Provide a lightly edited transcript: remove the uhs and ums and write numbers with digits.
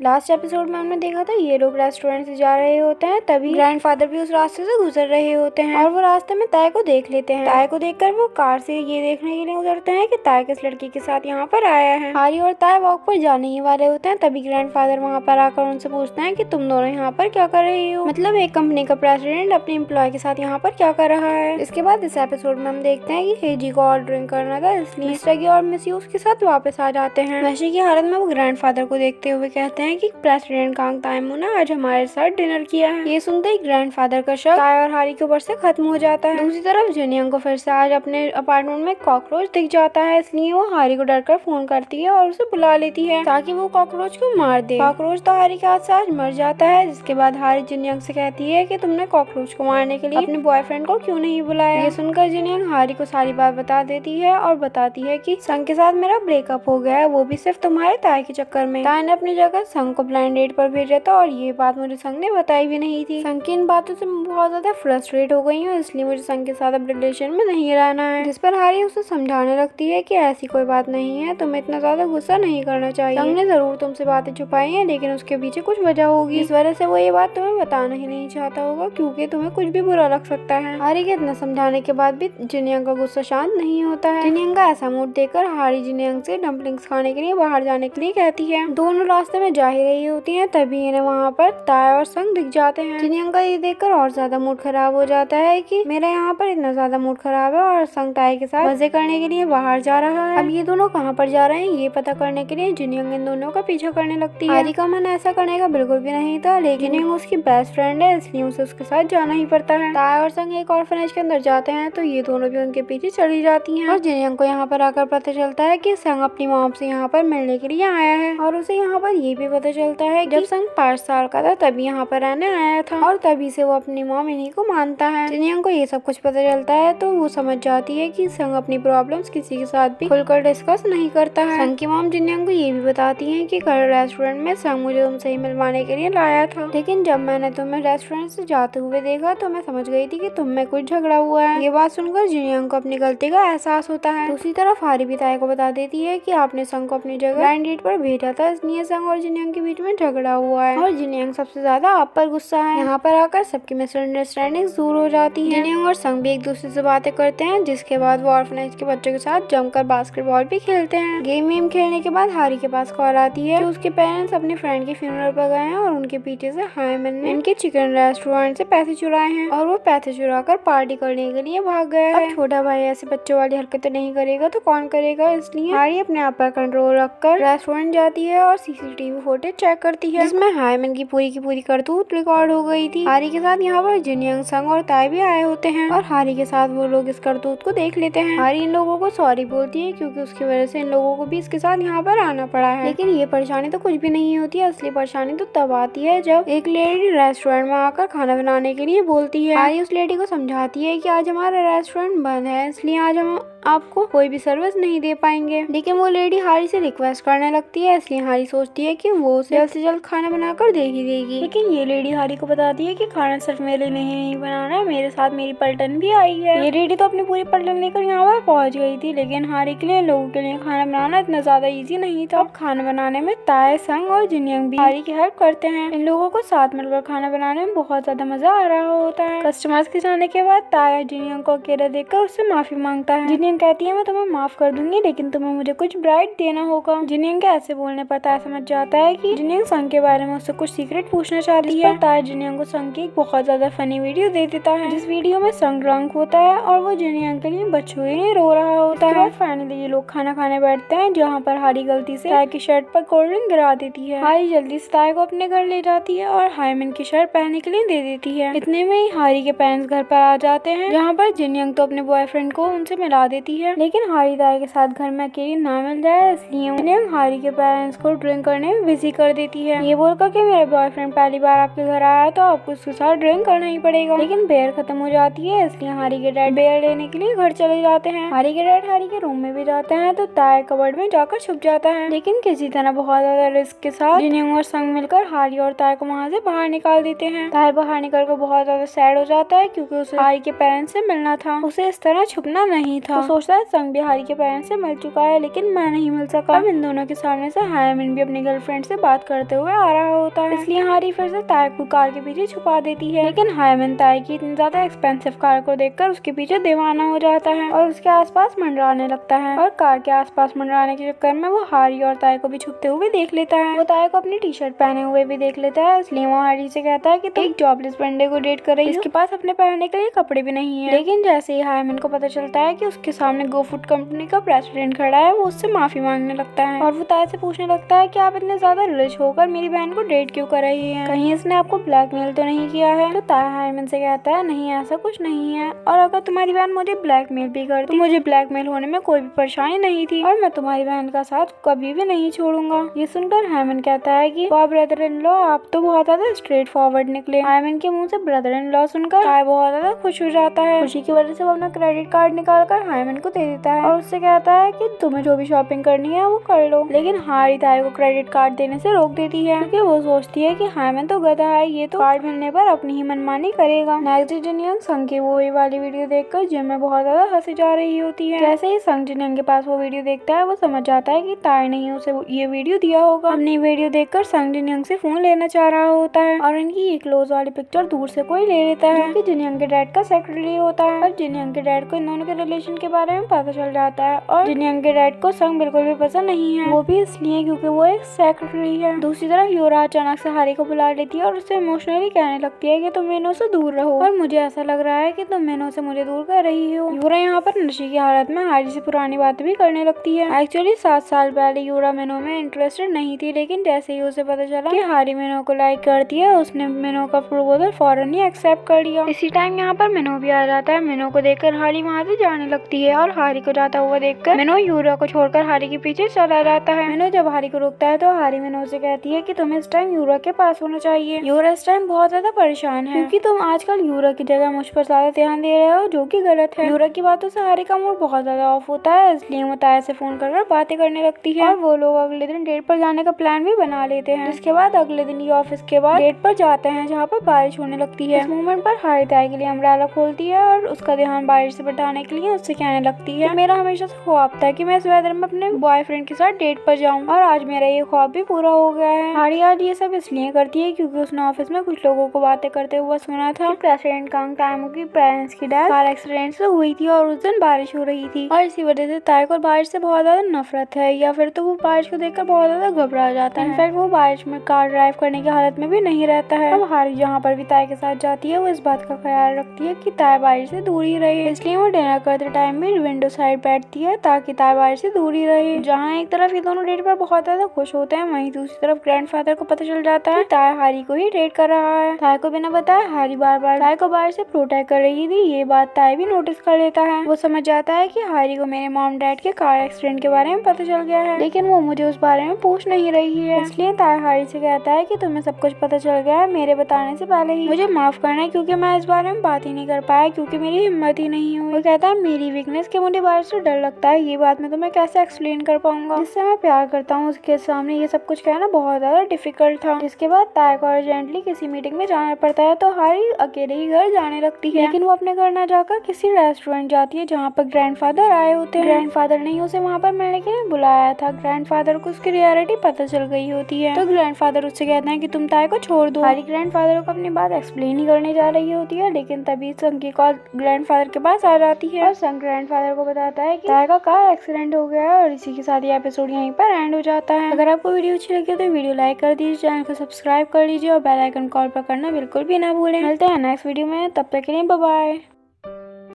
Last episode में हमने देखा था ये लोग रेस्टोरेंट से जा रहे होते हैं, तभी ग्रैंडफादर भी उस रास्ते से गुजर रहे होते हैं और वो रास्ते में ताय को देख लेते हैं। ताय को देखकर वो कार से ये देखने के लिए उतरते हैं कि ताय किस लड़की के साथ यहाँ पर आया है। हारी और ताय वॉक पर जाने ही वाले होते हैं, तभी ग्रैंडफादर वहाँ पर आकर उनसे पूछते हैं कि तुम दोनों यहाँ पर क्या कर रही हो, मतलब एक कंपनी का प्रेसिडेंट अपने एम्प्लॉय के साथ यहाँ पर क्या कर रहा है। इसके बाद इस एपिसोड में हम देखते हैं कि हेजी को और ड्रिंक करना था, इसलिए मिस्टर और मिसी उसके साथ वापस आ जाते हैं। नशे की हालत में वो ग्रैंडफादर को देखते हुए कहते हैं कि प्रेसिडेंट कांग तायमू ने आज हमारे साथ डिनर किया है। ये सुनते ही ग्रैंडफादर का शक ताय और हारी के ऊपर से खत्म हो जाता है। दूसरी तरफ जिनयंग को फिर से आज अपने अपार्टमेंट में कॉकरोच दिख जाता है, इसलिए वो हारी को डरकर फोन करती है और उसे बुला लेती है ताकि वो कॉकरोच को मार दे। कॉकरोच तो हारी के हाथ से आज मर जाता है, जिसके बाद हारी जिनयंग से कहती है कि तुमने कॉकरोच को मारने के लिए अपने बॉयफ्रेंड को क्यों नहीं बुलाया। ये सुनकर जिनयंग हारी को सारी बात बता देती है और बताती है कि संग के साथ मेरा ब्रेकअप हो गया है, वो भी सिर्फ तुम्हारे ताय के चक्कर में। ताय ने अपनी जगह संग को ब्लाइंड डेट पर भेजा था और ये बात मुझे संग ने बताई भी नहीं थी। संग की इन बातों से मैं बहुत ज्यादा फ्रस्ट्रेट हो गई हूँ, इसलिए मुझे संग के साथ अब रिलेशन में नहीं रहना है। जिस पर हारी उसे समझाने लगती है कि ऐसी कोई बात नहीं है, तुम्हें इतना ज्यादा गुस्सा नहीं करना चाहिए। संग ने जरूर तुमसे बातें छुपाई है, लेकिन उसके पीछे कुछ वजह होगी, इस वजह से वो ये बात तुम्हें बताना ही नहीं चाहता होगा, क्योंकि तुम्हें कुछ भी बुरा लग सकता है। हारी के इतना समझाने के बाद भी जिनयंग का गुस्सा शांत नहीं होता है। जिनयंग का ऐसा मूड देखकर हारी जिनयंग से डम्पलिंग्स खाने के लिए बाहर जाने के लिए कहती है। दोनों रास्ते में जा ही रही होती हैं, तभी इन्हें वहाँ पर ताय और संग दिख जाते हैं। जिनयंग का ये देखकर और ज्यादा मूड खराब हो जाता है कि मेरा यहाँ पर इतना ज्यादा मूड खराब है और संग ताय के साथ मजे करने के लिए बाहर जा रहा है। अब ये दोनों कहाँ पर जा रहे हैं ये पता करने के लिए जिनयंग इन दोनों का पीछा करने लगती है। हारी का मन ऐसा करने का बिल्कुल भी नहीं था, लेकिन जिनयंग उसकी बेस्ट फ्रेंड है, इसलिए उसे उसके साथ जाना ही पड़ता है। ताय और संग एक ऑर्फनेज के अंदर जाते हैं, तो ये दोनों भी उनके पीछे चली जाती हैं और जिनयंग को यहाँ पर आकर पता चलता है कि संग अपनी मॉम से यहाँ पर मिलने के लिए आया है और उसे यहाँ पर ये भी पता चलता है कि जब संग 5 साल का था तभी यहाँ पर रहने आया था और तभी से वो अपनी मॉम इन्हीं को मानता है। जिनयंग को ये सब कुछ पता चलता है, तो वो समझ जाती है कि संग अपनी प्रॉब्लम्स किसी के साथ भी खुलकर डिस्कस नहीं करता है। संग की मॉम जिनयंग को ये भी बताती है कि कल रेस्टोरेंट में संग मुझे तुमसे ही मिलवाने के लिए लाया था, लेकिन जब मैंने तुम्हें रेस्टोरेंट से जाते हुए देखा तो मैं समझ गई थी कि तुम में कुछ झगड़ा हुआ है। ये बात सुनकर जिनयंग को अपनी गलती का एहसास होता है। दूसरी तरफ हारी भी ताय को बता देती है कि आपने संग को अपनी जगह ब्लाइंड डेट पर भेजा था, इसलिए संग और जिनयंग के बीच में झगड़ा हुआ है और जिनयंग सबसे ज्यादा आप पर गुस्सा है। यहाँ पर आकर सबकी मिसअंडरस्टैंडिंग दूर हो जाती है। जिनयंग और संग भी एक दूसरे से बातें करते हैं, जिसके बाद वो ऑर्फनेज के बच्चों के साथ जमकर बास्केटबॉल भी खेलते हैं। गेम खेलने के बाद हारी के पास कॉल आती है कि उसके पेरेंट्स अपने फ्रेंड के फ्यूनरल पर गए हैं और उनके पीछे से हायमन ने इनके चिकन रेस्टोरेंट से पैसे चुराए हैं और वो पैसे चुरा कर पार्टी करने के लिए भाग गया है। अब छोटा भाई ऐसे बच्चों वाली हरकतें नहीं करेगा तो कौन करेगा, इसलिए हारी अपने आप पर कंट्रोल रखकर रेस्टोरेंट जाती है और सीसीटीवी फुटेज चेक करती है, जिसमें हायमन की पूरी करतूत रिकॉर्ड हो गई थी। हारी के साथ यहाँ पर जिनयंग, संग और ताय भी आए होते हैं और हारी के साथ वो लोग इस करतूत को देख लेते हैं। हारी इन लोगों को सॉरी बोलती है क्योंकि उसकी वजह से इन लोगों को भी इसके साथ यहाँ पर आना पड़ा है, लेकिन ये परेशानी तो कुछ भी नहीं होती है। असली परेशानी तो तब आती है जब एक लेडी रेस्टोरेंट में आकर खाना बनाने के लिए बोलती है। हारी उस लेडी को समझाती है कि आज हमारा रेस्टोरेंट बंद है, इसलिए आज हम आपको कोई भी सर्विस नहीं दे पाएंगे, लेकिन वो लेडी हारी से रिक्वेस्ट करने लगती है, इसलिए हारी सोचती है कि वो उसे जल्द से जल्द खाना बनाकर दे ही देगी। लेकिन ये लेडी हारी को बताती है कि खाना सिर्फ मेरे लिए नहीं बनाना है, मेरे साथ मेरी पलटन भी आई है। ये लेडी तो अपनी पूरी पलटन लेकर यहाँ पर पहुँच गई थी, लेकिन हारी के लिए लोगों के लिए खाना बनाना इतना ज्यादा ईजी नहीं था। अब खाना बनाने में ताय, संग और जिनयंग भी हारी की हेल्प करते हैं। इन लोगों को साथ मिलकर खाना बनाने में बहुत ज्यादा मजा आ रहा होता है। कस्टमर्स के जाने के बाद ताय जिनयंग को अकेला देखकर उससे माफी मांगता है। जिनयंग कहती है मैं तुम्हें माफ कर दूंगी, लेकिन तुम्हें मुझे कुछ ब्राइट देना होगा। जिनयंग के ऐसे बोलने पर ताय समझ जाता है कि जिनयंग संग के बारे में उससे कुछ सीक्रेट पूछना चाहती है। ताय जिनयंग को संग की एक बहुत ज्यादा फनी वीडियो दे देता है, जिस वीडियो में संग ड्रंक होता है और वो जिनयंग के लिए बच्चों के लिए रो रहा होता है। फाइनली ये लोग खाना खाने बैठते हैं, जहाँ पर हारी गलती से ताय की शर्ट पर कोल्ड ड्रिंक गिरा देती है। हारी जल्दी से ताय को अपने घर ले जाती है और हायमन की शर्ट पहनने के लिए दे देती है। इतने में ही हारी के पेरेंट्स घर पर आ जाते हैं, जहाँ पर जिनयंग तो अपने बॉयफ्रेंड को उनसे मिला देती है, लेकिन हारी ताय के साथ घर में अकेली ना मिल जाए, इसलिए जिनयंग हारी के पेरेंट्स को ड्रिंक करने में बिजी कर देती है, ये बोलकर कि मेरा बॉयफ्रेंड पहली बार आपके घर आया तो आपको उसके साथ ड्रिंक करना ही पड़ेगा। लेकिन बेयर खत्म हो जाती है, इसलिए हारी के डैड बेयर लेने के लिए घर चले जाते हैं। हारी के डैड हारी के रूम में भी जाते हैं, तो ताय कबर्ड में जाकर छुप जाता है, लेकिन किसी तरह बहुत ज्यादा रिस्क के साथ जिनयंग और संग मिलकर हारी और ताय को वहाँ से बाहर निकाल देते हैं। ताय बाहर निकल कर बहुत ज्यादा सैड हो जाता है, क्योंकि उसे हारी के पेरेंट्स से मिलना था, उसे इस तरह छुपना नहीं था। वो सोचता है संग भी हारी के पेरेंट्स से मिल चुका है, लेकिन मैं नहीं मिल सका। अब इन दोनों के सामने से हायमिन भी अपनी गर्लफ्रेंड से बात करते हुए आ रहा होता है, इसलिए हारी फिर से ताय को कार के पीछे छुपा देती है। लेकिन हायमिन ताय की इतनी ज्यादा एक्सपेंसिव कार को देखकर उसके पीछे दीवाना हो जाता है और उसके आसपास मंडराने लगता है। और कार के आसपास मंडराने के चक्कर में वो हारी और ताय को भी छुपते हुए देख लेता है। वो ताय को अपनी टी शर्ट पहने हुए भी देख लेता है, इसलिए वो हारी से कहता है कि तुम एक जॉबलेस बंदे को डेट कर रही हो, इसके पास अपने पहनने के लिए कपड़े भी नहीं है। लेकिन जैसे ही हायमिन को पता चलता है कि उसके सामने गो फूड कंपनी का प्रेसिडेंट खड़ा है, वो उससे माफी मांगने लगता है और वो ताय से पूछने लगता है कि आप इतने ज्यादा रिच होकर मेरी बहन को डेट क्यों कर रही हैं? कहीं इसने आपको ब्लैकमेल तो नहीं किया है? तो ताय हायमिन से कहता है नहीं, ऐसा कुछ नहीं है, और अगर तुम्हारी बहन मुझे ब्लैकमेल भी करती तो मुझे ब्लैकमेल होने में कोई भी परेशानी नहीं थी और मैं तुम्हारी बहन का साथ कभी भी नहीं छोड़ूंगा। ये सुनकर हायमिन कहता है कि वाह ब्रदर इन लॉ, आप तो बहुत ज्यादा स्ट्रेट फॉरवर्ड निकले। हायमिन के मुंह से ब्रदर इन लॉ सुनकर ताय बहुत ज्यादा खुश हो जाता है। खुशी की वजह से वो अपना क्रेडिट कार्ड निकाल कर हायमिन को दे देता है और उससे कहता है कि तुम्हें जो भी शॉपिंग करनी है वो कर लो। लेकिन हारी ताय को क्रेडिट कार्ड देने से रोक देती है क्योंकि वो सोचती है कि हायमिन तो गधा है, ये तो कार्ड मिलने पर अपनी ही मनमानी करेगा। नेक्स्ट डे जिनयंग संग की वो वाली वीडियो देखकर जिम में बहुत ज्यादा हंसी जा रही होती है। जैसे ही संग जिनयंग के पास वो वीडियो देखता है, वो समझ जाता है कि ताय ने ही उसे ये वीडियो दिया होगा। अपनी वीडियो देखकर संग जिनयंग से फोन लेना चाह रहा होता है और इनकी ये क्लोज वाली पिक्चर दूर से कोई ले लेता है जो कि जिनयंग के डैड का सेक्रेटरी होता है। और जिनयंग के डैड को इन दोनों के रिलेशन के बारे में पता चल जाता है और जिनयंग के डैड को संग बिल्कुल भी पसंद नहीं है, वो भी इसलिए क्योंकि वो एक सेक्रेटरी है। दूसरी तरफ यूरा अचानक से हारी को बुला लेती है और उससे इमोशनली कहने लगती है कि तुम मेनू से दूर रहो और मुझे ऐसा लग रहा है कि तुम मेनू से मुझे दूर कर रही हो। यूरा यहाँ पर नशे की हालत में हारी से पुरानी बातें भी करने लगती है। एक्चुअली 7 साल पहले यूरा मेनू में इंटरेस्टेड नहीं थी, लेकिन जैसे ही उसे पता चला कि हारी मेनू को लाइक करती है, उसने मेनू का प्रपोजल फौरन ही एक्सेप्ट कर लिया। इसी टाइम यहाँ पर मेनू भी आ जाता है। मेनू को देखकर हारी वहाँ से जाने लगती है और हारी को जाता हुआ देखकर मेनू यूरा को छोड़कर हारी के पीछे चला जाता है। मेनू जब हारी को रोकता है तो हारी मेनू से कहती है कि तुम्हें इस टाइम यूरा के पास होना चाहिए। यूरा इस टाइम बहुत ज्यादा परेशान है क्योंकि तुम आजकल यूरा की जगह मुझ पर ज्यादा ध्यान दे रहे हो, जो कि गलत है। यूरा की बातों से हारी का मूड बहुत ज्यादा ऑफ होता है, इसलिए वो ताया से फोन कर बातें करने लगती है और वो लोग अगले दिन डेट पर जाने का प्लान भी बना लेते हैं। जिसके बाद अगले दिन ये ऑफिस के बाद डेट पर जाते हैं जहाँ पर बारिश होने लगती है। इस मोमेंट पर हारी ताया के लिए अम्ब्रेला खोलती है और उसका ध्यान बारिश से बचाने के लिए उससे कहने लगती है मेरा हमेशा से ख्वाब था कि मैं इस वेदर में अपने बॉयफ्रेंड के साथ डेट पर जाऊं और आज मेरा ये ख्वाब भी पूरा हो गया है। हारी आज ये सब इसलिए करती है क्योंकि उसने ऑफिस में कुछ लोगों को बातें करते हुए सुना था कि प्रेसिडेंट कांग तायमू की पेरेंट्स की डेथ कार एक्सीडेंट से हुई थी और उस दिन बारिश हो रही थी और इसी वजह से ताय को बारिश से बहुत ज्यादा नफरत है, या फिर तो वो बारिश को देखकर बहुत ज्यादा घबरा जाता है। इनफैक्ट वो बारिश में कार ड्राइव करने की हालत में भी नहीं रहता है। अब हारी जहाँ पर भी ताय के साथ जाती है वो इस बात का ख्याल रखती है कि ताय बारिश से दूर ही रहे, इसलिए वो डिनर करते टाइम भी विंडो साइड बैठती है ताकि ताय बारिश से दूर ही रहे। जहाँ एक तरफ ये दोनों डेट पर बहुत ज्यादा खुश होते हैं, वहीं दूसरी तरफ ग्रैंडफादर को पता चल जाता है ताय हारी को ही डेट कर रहा है। ताय को बिना बताए हारी बार बार ताय को बारिश से प्रोटेक्ट कर रही थी, ये बात ताय भी नोटिस कर लेता है। वो समझ जाता है कि हारी को मेरे मॉम डैड के कार एक्सीडेंट के बारे में पता चल गया है, लेकिन वो मुझे उस बारे में पूछ नहीं रही है। इसलिए ताय हारी से कहता है कि तुम्हें सब कुछ पता चल गया है मेरे बताने से पहले ही, मुझे माफ करना है क्योंकि मैं इस बारे में बात ही नहीं कर पाया क्योंकि मेरी हिम्मत ही नहीं हुई। वो कहता है मेरी वीकनेस कि मुझे बारिश से डर लगता है, ये बात मैं तुम्हें कैसे एक्सप्लेन कर पाऊंगा, जिससे मैं प्यार करता हूँ उसके सामने ये सब कुछ कहना बहुत ज्यादा डिफिकल्ट था। जिसके बाद ताय को अर्जेंटली किसी मीटिंग में जाना पड़ता है तो हारी अकेले ही घर जाने लगती है, लेकिन वो अपने घर न जाकर किसी रेस्टोरेंट जाती है जहाँ पर ग्रैंडफादर आए होते हैं। ग्रैंडफादर ने उसे वहाँ पर मिलने के लिए बुलाया था। ग्रैंडफादर को उसकी रियलिटी पता चल गई होती है तो ग्रैंडफादर उससे कहते हैं कि तुम ताय को छोड़ दो। हारी ग्रैंडफादर को अपनी बात एक्सप्लेन ही करने जा रही होती है, लेकिन तभी संग की कॉल ग्रैंडफादर के पास आ जाती है और संग ग्रैंडफादर को बताता है कि ताय का कार एक्सीडेंट हो गया है और इसी के साथ ये एपिसोड यहीं पर एंड हो जाता है। अगर आपको वीडियो अच्छी लगी तो वीडियो लाइक कर दीजिए, चैनल को सब्सक्राइब कर लीजिए और बेल आइकन कॉल पर करना बिल्कुल भी ना भूलें। मिलते हैं नेक्स्ट वीडियो में, तब तक के लिए बाय बाय।